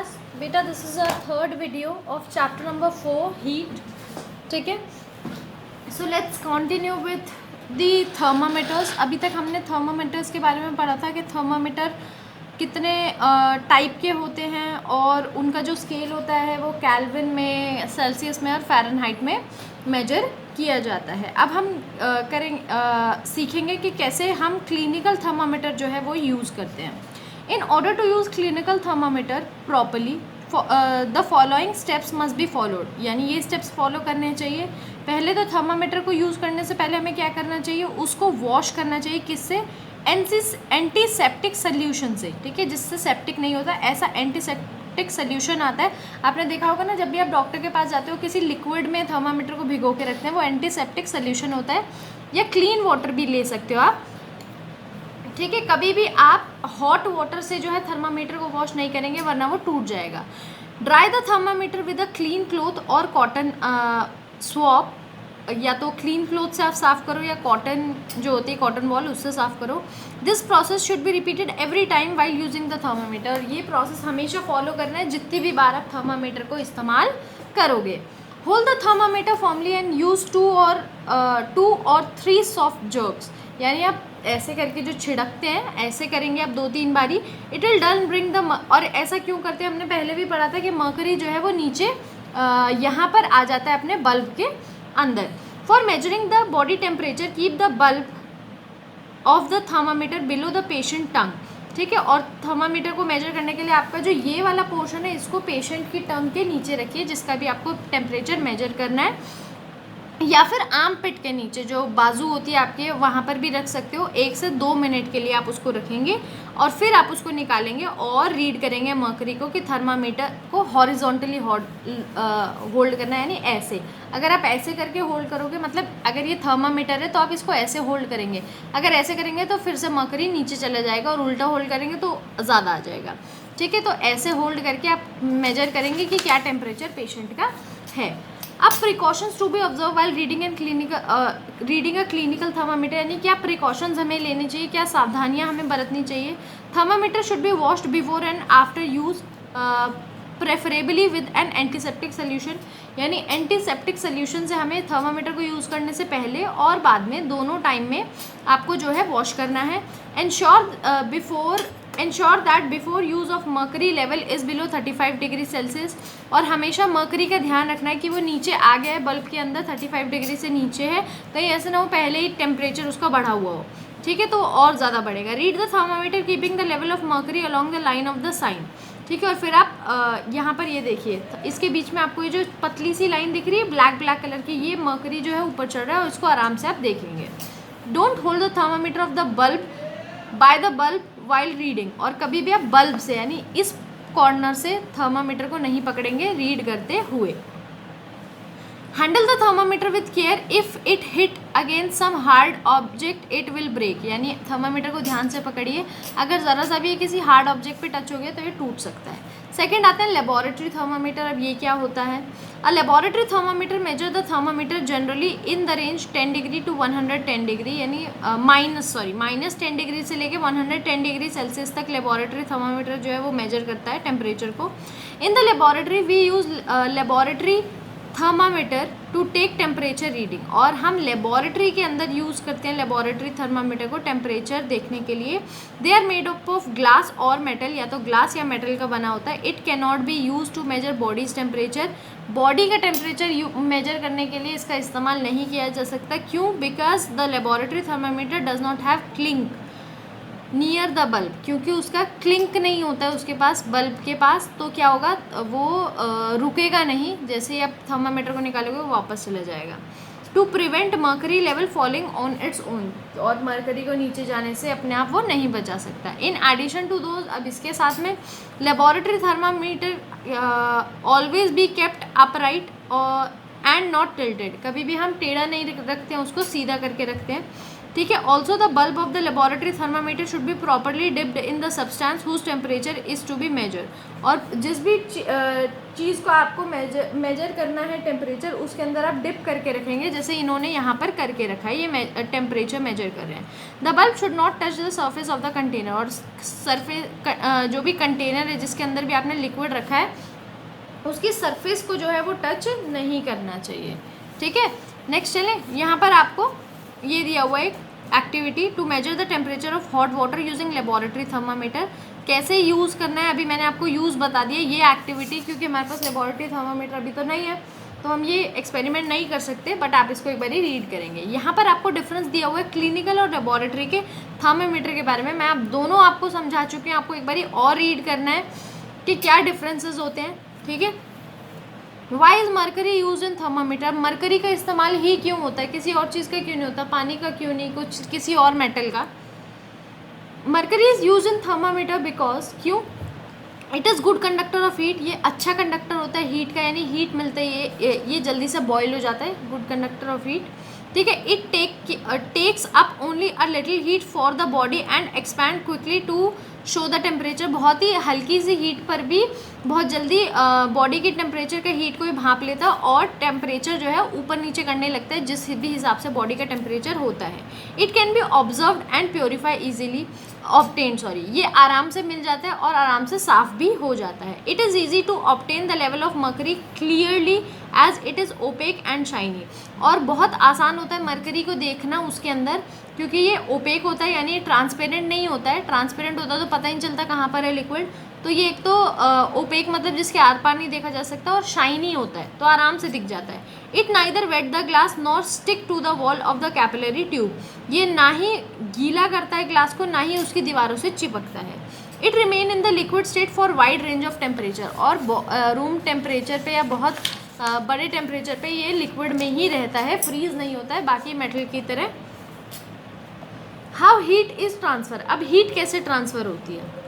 Class बेटा, this is a third video of chapter number 4 heat. ठीक है, so let's continue with the thermometers. अभी तक हमने थर्मामीटर्स के बारे में पढ़ा था कि थर्मामीटर कितने टाइप के होते हैं और उनका जो स्केल होता है वो केल्विन में, सेल्सियस में और फ़ारेनहाइट में मेजर किया जाता है. अब हम सीखेंगे कि कैसे हम क्लिनिकल थर्मामीटर जो है वो यूज़ करते हैं. In order to use clinical thermometer properly, the following steps must be followed. यानी ये स्टेप्स फॉलो करने चाहिए. पहले तो थर्मामीटर को यूज़ करने से पहले हमें क्या करना चाहिए, उसको वॉश करना चाहिए. किससे? एंटीसेप्टिक सोल्यूशन से. ठीक है, जिससे सेप्टिक नहीं होता, ऐसा एंटीसेप्टिक सोल्यूशन आता है. आपने देखा होगा ना, जब भी आप डॉक्टर के पास जाते हो, किसी लिक्विड में थर्मामीटर को भिगो के रखते हैं, वो एंटीसेप्टिक सोल्यूशन होता है. या क्लीन वाटर भी ले सकते हो आप. ठीक है, कभी भी आप हॉट वाटर से जो है थर्मामीटर को वॉश नहीं करेंगे, वरना वो टूट जाएगा. Dry the thermometer with a clean cloth और कॉटन स्वॉप. या तो क्लीन क्लॉथ से आप साफ़ करो या कॉटन जो होती है कॉटन बॉल, उससे साफ़ करो. This process should be repeated every time while using the thermometer. ये प्रोसेस हमेशा फॉलो करना है जितनी भी बार आप थर्मामीटर को इस्तेमाल करोगे. Hold the thermometer formally and use 2 or 3 soft jerks. यानी आप ऐसे करके जो छिड़कते हैं, ऐसे करेंगे आप 2-3 बारी. It will done bring the. और ऐसा क्यों करते हैं, हमने पहले भी पढ़ा था कि मर्करी जो है वो नीचे यहाँ पर आ जाता है अपने बल्ब के अंदर. For measuring the body temperature keep the bulb of the thermometer below the patient tongue. ठीक है, और थर्मामीटर को मेजर करने के लिए आपका जो ये वाला पोर्शन है, इसको पेशेंट की टंग के नीचे रखिए, जिसका भी आपको टेम्परेचर मेजर करना है. या फिर आर्म पिट के नीचे जो बाजू होती है आपके, वहाँ पर भी रख सकते हो. 1 से 2 मिनट के लिए आप उसको रखेंगे और फिर आप उसको निकालेंगे और रीड करेंगे मर्करी को कि थर्मामीटर को हॉरिजॉन्टली होल्ड करना है, यानी ऐसे. अगर आप ऐसे करके होल्ड करोगे, मतलब अगर ये थर्मामीटर है तो आप इसको ऐसे होल्ड करेंगे. अगर ऐसे करेंगे तो फिर से मर्करी नीचे चला जाएगा, और उल्टा होल्ड करेंगे तो ज़्यादा आ जाएगा. ठीक है, तो ऐसे होल्ड करके आप मेजर करेंगे कि क्या टेम्परेचर पेशेंट का है. अब precautions to be observe while reading a clinical thermometer. यानी क्या प्रिकॉशंस हमें लेने चाहिए, क्या सावधानियां हमें बरतनी चाहिए. Thermometer should B washed before and after use, preferably with N antiseptic solution. यानी एंटीसेप्टिक सोल्यूशन से हमें थर्मामीटर को यूज़ करने से पहले और बाद में, दोनों टाइम में आपको जो है वॉश करना है. Ensure that before use of mercury level is below 35 degree Celsius. और हमेशा मर्करी का ध्यान रखना है कि वो नीचे आ गया है बल्ब के अंदर, 35 डिग्री से नीचे है. कहीं ऐसे ना हो पहले ही टेम्परेचर उसका बढ़ा हुआ हो. ठीक है, तो और ज़्यादा बढ़ेगा. Read the thermometer keeping the level of mercury along the line of the sign. ठीक है, और फिर आप यहाँ पर ये देखिए, इसके बीच में आपको ये जो पतली सी लाइन दिख रही है ब्लैक कलर की, ये मर्करी जो है ऊपर चढ़ रहा है, और इसको आराम से आप देखेंगे. Don't hold the thermometer of the bulb by the bulb while reading. और कभी भी आप बल्ब से, यानी इस कॉर्नर से थर्मामीटर को नहीं पकड़ेंगे रीड करते हुए. Handle the thermometer with care. If it hit against some hard object it will break. यानी थर्मामीटर को ध्यान से पकड़िए, अगर ज़रा सा भी किसी हार्ड ऑब्जेक्ट पे टच हो गया तो ये टूट सकता है. सेकेंड आता है लेबोरेटरी थर्मामीटर. अब ये क्या होता है? A laboratory thermometer measure the thermometer generally in the range 10 degree to 110 degree. यानी -10 डिग्री से लेके 110 डिग्री सेल्सियस तक लेबोरेटरी थर्मामीटर जो है वो मेजर करता है टेम्परेचर को. In the laboratory we use laboratory thermometer to take temperature reading. और हम लेबोरेटरी के अंदर यूज़ करते हैं लेबोरेटरी थर्मामीटर को टेम्परेचर देखने के लिए. They are made up of glass और मेटल. या तो ग्लास या मेटल का बना होता है. It can not be use to measure body's temperature. Body का टेम्परेचर मेजर करने के लिए इसका इस्तेमाल नहीं किया जा सकता. क्यों? Because the laboratory thermometer does not have clink near the bulb. क्योंकि उसका क्लिंक नहीं होता है उसके पास, बल्ब के पास. तो क्या होगा, वो रुकेगा नहीं. जैसे ही आप थर्मामीटर को निकालोगे वो वापस चला जाएगा. To prevent mercury level falling on its own. और मर्करी को नीचे जाने से अपने आप वो नहीं बचा सकता. इन एडिशन टू दोज, अब इसके साथ में laboratory thermometer always be kept upright and not tilted. कभी भी हम टेढ़ा नहीं रखते हैं, उसको सीधा करके रखते हैं. ठीक है। Also the bulb of the laboratory thermometer should be properly dipped in the substance whose temperature is to be measure. और जिस भी चीज़ को आपको मेजर करना है टेम्परेचर, उसके अंदर आप डिप करके रखेंगे, जैसे इन्होंने यहाँ पर करके रखा है, ये टेम्परेचर मेजर कर रहे हैं। The bulb should not touch the surface of the container, और सरफेस जो भी कंटेनर है जिसके अंदर भी आपने लिक्विड रखा है उसकी सरफेस को जो है वो टच नहीं करना चाहिए। ठीक है, नेक्स्ट चलें। यहाँ पर आपको ये दिया हुआ एक activity, to measure the temperature of hot water using laboratory thermometer. कैसे यूज़ करना है अभी मैंने आपको यूज़ बता दिया। ये एक्टिविटी, क्योंकि हमारे पास लेबोरेटरी थर्मामीटर अभी तो नहीं है तो हम ये एक्सपेरिमेंट नहीं कर सकते, बट आप इसको एक बार रीड करेंगे। यहाँ पर आपको डिफरेंस दिया हुआ है क्लिनिकल और लेबोरेटरी के थर्मामीटर के बारे में। मैं आप दोनों आपको समझा चुकी हूँ, आपको एक बार और रीड करना है कि क्या डिफरेंसेस होते हैं। ठीक है, why is mercury use in thermometer. Mercury का इस्तेमाल ही क्यों होता है, किसी और चीज़ का क्यों नहीं होता, पानी का क्यों नहीं, कुछ किसी और मेटल का। Mercury is use in thermometer because, क्यों, it is good conductor of heat. ये अच्छा कंडक्टर होता है हीट का, यानी हीट मिलता है ये जल्दी से बॉयल हो जाता है, गुड कंडक्टर ऑफ हीट। ठीक है, it takes up only a little heat for the body and expand quickly to show the temperature. बहुत ही हल्की सी हीट पर भी बहुत जल्दी बॉडी की टेम्परेचर का हीट को ही भाप लेता है और टेम्परेचर जो है ऊपर नीचे करने लगता है जिस भी हिसाब से बॉडी का टेम्परेचर होता है। It can be observed and purify easily obtain, ये आराम से मिल जाता है और आराम से साफ भी हो जाता है। It is easy to obtain the level of mercury clearly as it is opaque and shiny. और बहुत आसान होता है मर्करी को देखना उसके अंदर, क्योंकि ये ओपेक होता है, यानी ये ट्रांसपेरेंट नहीं होता है। ट्रांसपेरेंट होता तो पता ही नहीं चलता कहाँ पर है लिक्विड। तो ये एक तो ओपेक मतलब जिसके आर पार नहीं देखा जा सकता, और शाइनी होता है तो आराम से दिख जाता है। It neither wet the glass nor stick to the wall of the capillary tube. ये ना ही गीला करता है ग्लास को, ना ही उसकी दीवारों से चिपकता है। It remain in the liquid state for wide range of temperature. और रूम टेम्परेचर पे या बहुत बड़े टेम्परेचर पे ये लिक्विड में ही रहता है, फ्रीज नहीं होता है बाकी मेटल की तरह। How heat is transfer. अब हीट कैसे ट्रांसफर होती है।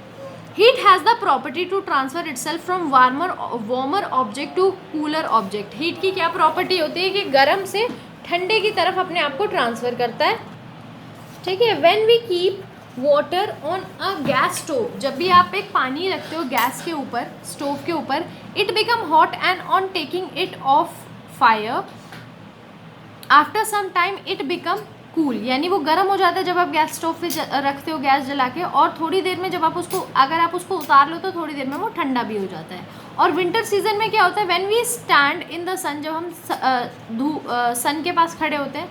Heat has the property to transfer itself from warmer object to cooler object. Heat की क्या प्रॉपर्टी होती है कि गर्म से ठंडे की तरफ अपने आप को ट्रांसफर करता है। ठीक है, when we keep water on a gas stove, जब भी आप एक पानी रखते हो गैस के ऊपर, स्टोव के ऊपर, it become hot and on taking it off fire after some time it become cool, यानी वो गर्म हो जाता है जब आप गैस स्टोव पे रखते हो गैस जला के, और थोड़ी देर में जब आप उसको अगर आप उसको उतार लो तो थोड़ी देर में वो ठंडा भी हो जाता है। और विंटर सीजन में क्या होता है, when we stand in the sun, जब हम सन के पास खड़े होते हैं,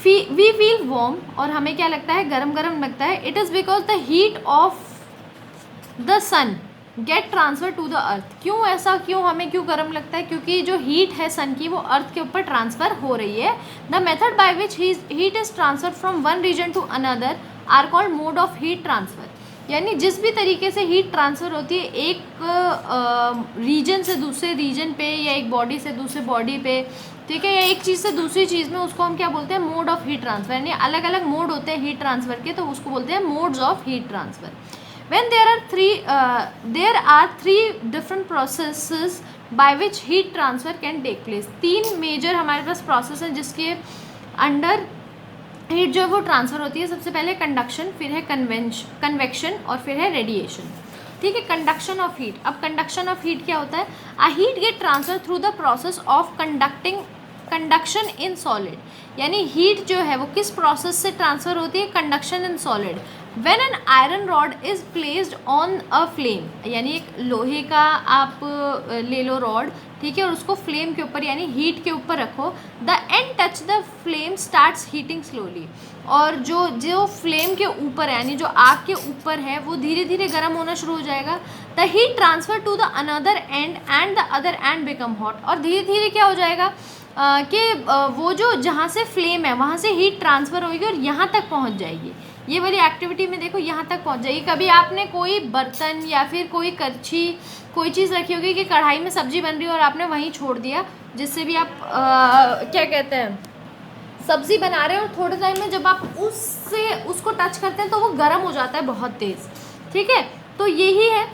वी फील वार्म, और हमें क्या लगता है, गरम गरम लगता है। It is because the heat of the sun get transfer to the earth. क्यों ऐसा, क्यों हमें क्यों गर्म लगता है, क्योंकि जो हीट है सन की वो अर्थ के ऊपर ट्रांसफ़र हो रही है। The method by which heat is transfer from one region to another are called mode of heat transfer. यानी जिस भी तरीके से हीट ट्रांसफ़र होती है एक रीजन से दूसरे रीजन पे, या एक बॉडी से दूसरे बॉडी पे, ठीक है, या एक चीज़ से दूसरी चीज़ में, उसको हम क्या बोलते हैं, मोड ऑफ हीट ट्रांसफ़र। यानी अलग अलग मोड होते हैं हीट ट्रांसफ़र के, तो उसको बोलते हैं modes of heat transfer. When there are three different processes by which heat transfer can take place। तीन मेजर हमारे पास प्रोसेस हैं जिसके अंडर हीट जो है वो ट्रांसफ़र होती है। सबसे पहले कंडक्शन, फिर है कन्वेक्शन और फिर है रेडिएशन। ठीक है, कंडक्शन ऑफ हीट। अब कंडक्शन ऑफ हीट क्या होता है, a heat get transfer through the process of conduction in solid. यानी हीट जो है वो किस प्रोसेस से ट्रांसफ़र होती है, conduction in solid. When an iron rod is placed on a flame, यानी एक लोहे का आप ले लो रॉड, ठीक है, और उसको फ्लेम के ऊपर यानी हीट के ऊपर रखो, the end touch the flame starts heating slowly. और जो फ्लेम के ऊपर है यानी जो आग के ऊपर है वो धीरे धीरे गर्म होना शुरू हो जाएगा। The heat transfer to the another end and the other end become hot. और धीरे धीरे क्या हो जाएगा कि वो जो जहाँ से फ्लेम है वहाँ से हीट ट्रांसफ़र होगी और यहाँ तक पहुँच जाएगी। ये वाली एक्टिविटी में देखो यहाँ तक पहुँच जाएगी। कभी आपने कोई बर्तन या फिर कोई करछी कोई चीज़ रखी होगी कि कढ़ाई में सब्ज़ी बन रही है और आपने वहीं छोड़ दिया, जिससे भी आप क्या कहते हैं सब्ज़ी बना रहे हैं, और थोड़े टाइम में जब आप उसको टच करते हैं तो वो गर्म हो जाता है बहुत तेज़। ठीक है, तो यही है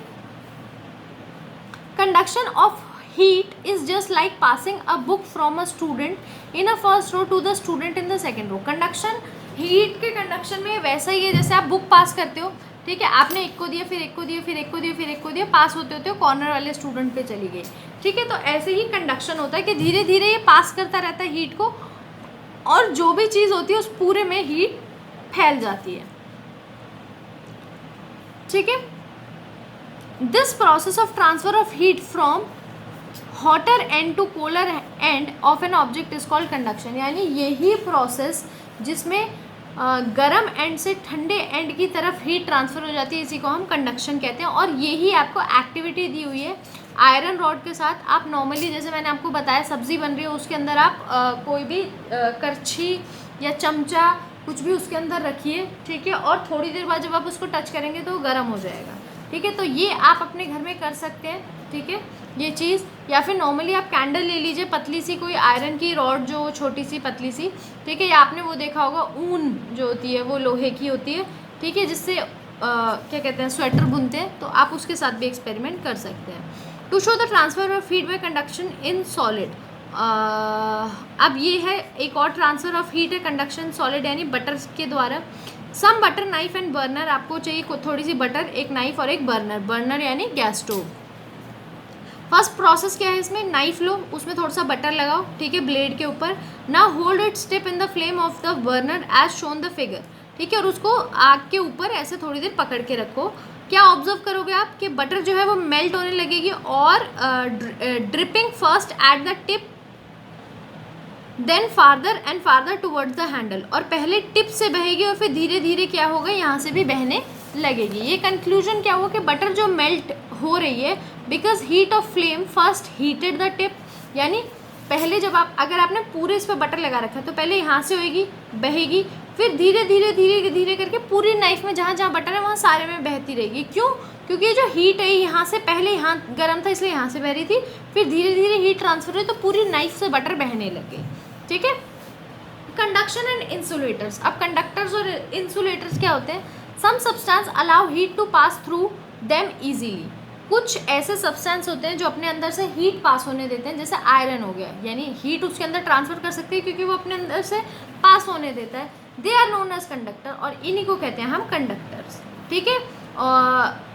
conduction of heat is just like passing a book from a student in a first row to the student in the second row। Conduction heat के कंडक्शन में वैसा ही है जैसे आप बुक पास करते हो, ठीक है, आपने एक को दिया, फिर एक को दिया, फिर एक को दिया, फिर एक को दिया, पास होते होते कॉर्नर वाले स्टूडेंट पे चली गई, ठीक है। तो ऐसे ही कंडक्शन होता है कि धीरे धीरे ये पास करता रहता है हीट को, और जो भी चीज़ होती है उस पूरे में हीट फैल जाती है, ठीक है। This process of transfer of heat from hotter end to cooler end of an object is called conduction, यानी यही प्रोसेस जिसमें गर्म एंड से ठंडे एंड की तरफ हीट ट्रांसफ़र हो जाती है, इसी को हम कंडक्शन कहते हैं। और यही आपको एक्टिविटी दी हुई है आयरन रॉड के साथ। आप नॉर्मली जैसे मैंने आपको बताया सब्ज़ी बन रही है, उसके अंदर आप कोई भी करछी या चमचा कुछ भी उसके अंदर रखिए, ठीक है, और थोड़ी देर बाद जब आप उसको टच करेंगे तो वो गर्म हो जाएगा, ठीक है। तो ये आप अपने घर में कर सकते हैं, ठीक है, ये चीज़। या फिर नॉर्मली आप कैंडल ले लीजिए, पतली सी कोई आयरन की रॉड जो छोटी सी पतली सी, ठीक है, या आपने वो देखा होगा ऊन जो होती है वो लोहे की होती है, ठीक है, जिससे क्या कहते हैं स्वेटर बुनते हैं, तो आप उसके साथ भी एक्सपेरिमेंट कर सकते हैं। To show the transfer of heat by conduction in solid, अब ये है एक और ट्रांसफ़र ऑफ हीट है कंडक्शन सॉलिड यानी बटर के द्वारा। Some butter knife and burner, आपको चाहिए थोड़ी सी बटर, एक नाइफ और एक बर्नर, बर्नर यानी गैस स्टोव। फर्स्ट प्रोसेस क्या है इसमें, नाइफ लो, उसमें थोड़ा सा बटर लगाओ, ठीक है, ब्लेड के ऊपर। Now hold it steep in the flame of the burner as shown the figure, ठीक है, और उसको आग के ऊपर ऐसे थोड़ी देर पकड़ के रखो। क्या ऑब्जर्व करोगे आप कि बटर जो है वो मेल्ट होने लगेगी और dripping first at the tip then farther and farther towards the handle, और पहले टिप से बहेगी और फिर धीरे धीरे क्या होगा यहाँ से भी बहने लगेगी। ये कंक्लूजन क्या हुआ कि बटर जो मेल्ट हो रही है because heat of flame first heated the tip, यानी पहले जब आप अगर आपने पूरे इस पर बटर लगा रखा है तो पहले यहाँ से होएगी, बहेगी, फिर धीरे धीरे धीरे धीरे करके पूरी नाइफ में जहाँ जहाँ बटर है वहाँ सारे में बहती रहेगी। क्यों? क्योंकि ये जो हीट है यहाँ से पहले यहाँ गर्म था इसलिए यहाँ से बह रही थी, फिर धीरे धीरे हीट ट्रांसफर हुई तो पूरी नाइफ से बटर बहने लग गई, ठीक है। कंडक्शन एंड इंसुलेटर्स, अब कंडक्टर्स और इंसुलेटर्स क्या होते हैं, some substance allow heat to pass through them easily, कुछ ऐसे सब्सटेंस होते हैं जो अपने अंदर से हीट पास होने देते हैं, जैसे आयरन हो गया, यानी हीट उसके अंदर ट्रांसफर कर सकते हैं क्योंकि वो अपने अंदर से पास होने देता है। They are known as conductor, और इन्हीं को कहते हैं हम कंडक्टर्स, ठीक है,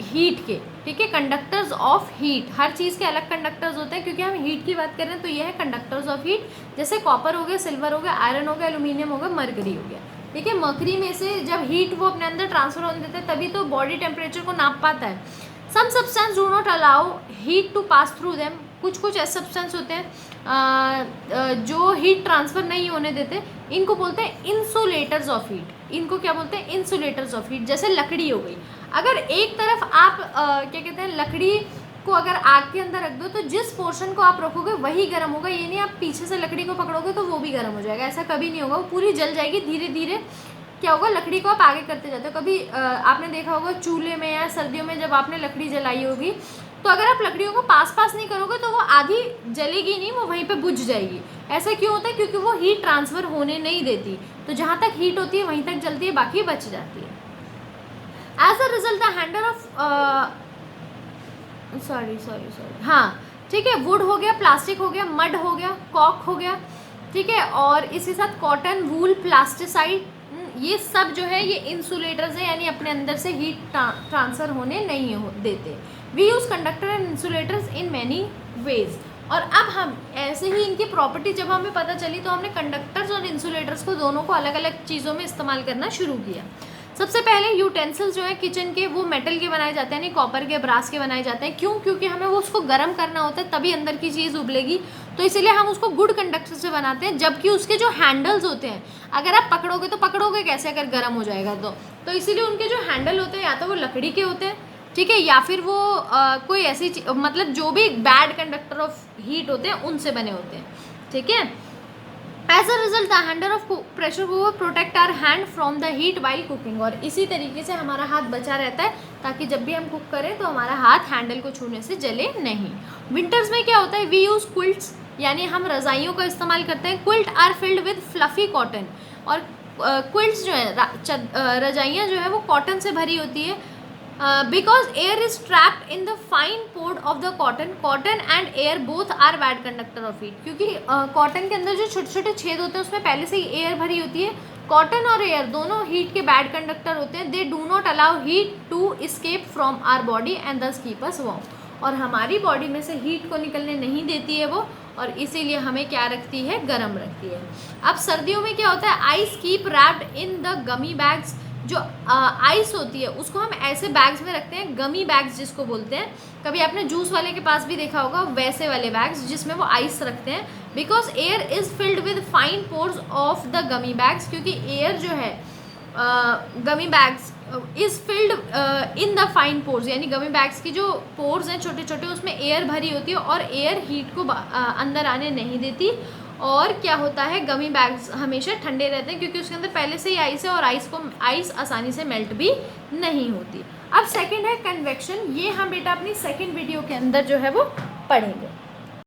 हीट के, ठीक है, कंडक्टर्स ऑफ हीट। हर चीज़ के अलग कंडक्टर्स होते हैं, क्योंकि हम हीट की बात कर रहे हैं तो ये है कंडक्टर्स ऑफ हीट, जैसे कॉपर हो गया, सिल्वर हो गया, आयरन हो गया, एल्यूमिनियम हो गया, मरकरी हो गया, ठीक है। मरकरी में से जब हीट वो अपने अंदर ट्रांसफर होने देते हैं तभी तो बॉडी टेम्परेचर को नाप पाता है। Some substance do not allow heat to pass through them, कुछ ऐसे सब्सटेंस होते हैं जो हीट ट्रांसफ़र नहीं होने देते, इनको बोलते हैं इंसुलेटर्स ऑफ हीट। इनको क्या बोलते हैं? Insulators of heat. जैसे लकड़ी हो गई, अगर एक तरफ आप क्या कहते हैं लकड़ी को अगर आग के अंदर रख दो तो जिस पोर्शन को आप रखोगे वही गर्म होगा, ये नहीं आप पीछे से लकड़ी को पकड़ोगे तो वो भी गर्म हो जाएगा, ऐसा कभी नहीं होगा, वो पूरी जल जाएगी। धीरे धीरे क्या होगा, लकड़ी को आप आगे करते जाते हो। कभी आपने देखा होगा चूल्हे में या सर्दियों में जब आपने लकड़ी जलाई होगी तो अगर आप लकड़ियों को पास पास नहीं करोगे तो वो आधी जलेगी नहीं, वो वहीं पे बुझ जाएगी। ऐसा क्यों होता है? क्योंकि वो हीट ट्रांसफ़र होने नहीं देती, तो जहाँ तक हीट होती है वहीं तक जलती है, बाकी बच जाती है। As a result the handle of sorry हाँ ठीक है, वुड हो गया, प्लास्टिक हो गया, मड हो गया, कॉक हो गया, ठीक है, और इसी साथ कॉटन, वूल, प्लास्टिसाइड, ये सब जो है ये इंसुलेटर्स हैं, यानी अपने अंदर से हीट ट्रांसफ़र होने नहीं देते। We use conductor and insulators in many ways. और अब हम ऐसे ही इनकी प्रॉपर्टी जब हमें पता चली तो हमने कंडक्टर्स और इंसुलेटर्स को दोनों को अलग अलग चीज़ों में इस्तेमाल करना शुरू किया। सबसे पहले यूटेंसिल्स जो है किचन के, वो मेटल के बनाए जाते हैं, नहीं कॉपर के, ब्रास के बनाए जाते हैं। क्यों? क्योंकि हमें वो उसको गर्म करना होता है तभी अंदर की चीज़ उबलेगी, तो इसीलिए हम उसको गुड कंडक्टर से बनाते हैं। जबकि उसके जो हैंडल्स होते हैं अगर आप पकड़ोगे तो पकड़ोगे कैसे अगर गर्म हो जाएगा तो इसीलिए उनके जो हैंडल होते हैं या तो वो लकड़ी के होते हैं, ठीक है, या फिर वो कोई ऐसी मतलब जो भी बैड कंडक्टर ऑफ हीट होते हैं उनसे बने होते हैं, ठीक है। As a result the handle of pressure cooker protect our hand from the heat while cooking, और इसी तरीके से हमारा हाथ बचा रहता है ताकि जब भी हम कुक करें तो हमारा हाथ हैंडल को छूने से जले नहीं। विंटर्स में क्या होता है? वी यूज़ क्विल्ट्स, यानी हम रज़ाइयों का इस्तेमाल करते हैं। Quilt are filled with fluffy cotton, और क्विल्ट्स जो है रजाइयाँ जो है वो कॉटन से भरी होती है। Because air is trapped in the fine pored of the cotton and air both are bad conductor of heat, क्योंकि कॉटन के अंदर जो छोटे छोटे छेद होते हैं उसमें पहले से ही एयर भरी होती है, कॉटन और एयर दोनों हीट के बैड कंडक्टर होते हैं. They do not allow heat to escape from our body and thus keep us warm. और हमारी बॉडी में से हीट को निकलने नहीं देती है वो, और इसीलिए हमें क्या रखती है, गर्म रखती है. अब सर्दियों में क्या होता है, ice keep wrapped in the gummy bags. जो आइस होती है उसको हम ऐसे बैग्स में रखते हैं, गमी बैग्स जिसको बोलते हैं. कभी आपने जूस वाले के पास भी देखा होगा वैसे वाले बैग्स जिसमें वो आइस रखते हैं. Because air is filled with fine pores of the gummy bags, क्योंकि एयर जो है gummy bags is filled in the fine pores, यानी गमी बैग्स की जो पोर्स हैं छोटे छोटे उसमें एयर भरी होती है और एयर हीट को अंदर आने नहीं देती. और क्या होता है, गमी बैग्स हमेशा ठंडे रहते हैं क्योंकि उसके अंदर पहले से ही आइस है और आइस आसानी से मेल्ट भी नहीं होती. अब सेकंड है कन्वेक्शन. ये हम बेटा अपनी सेकंड वीडियो के अंदर जो है वो पढ़ेंगे.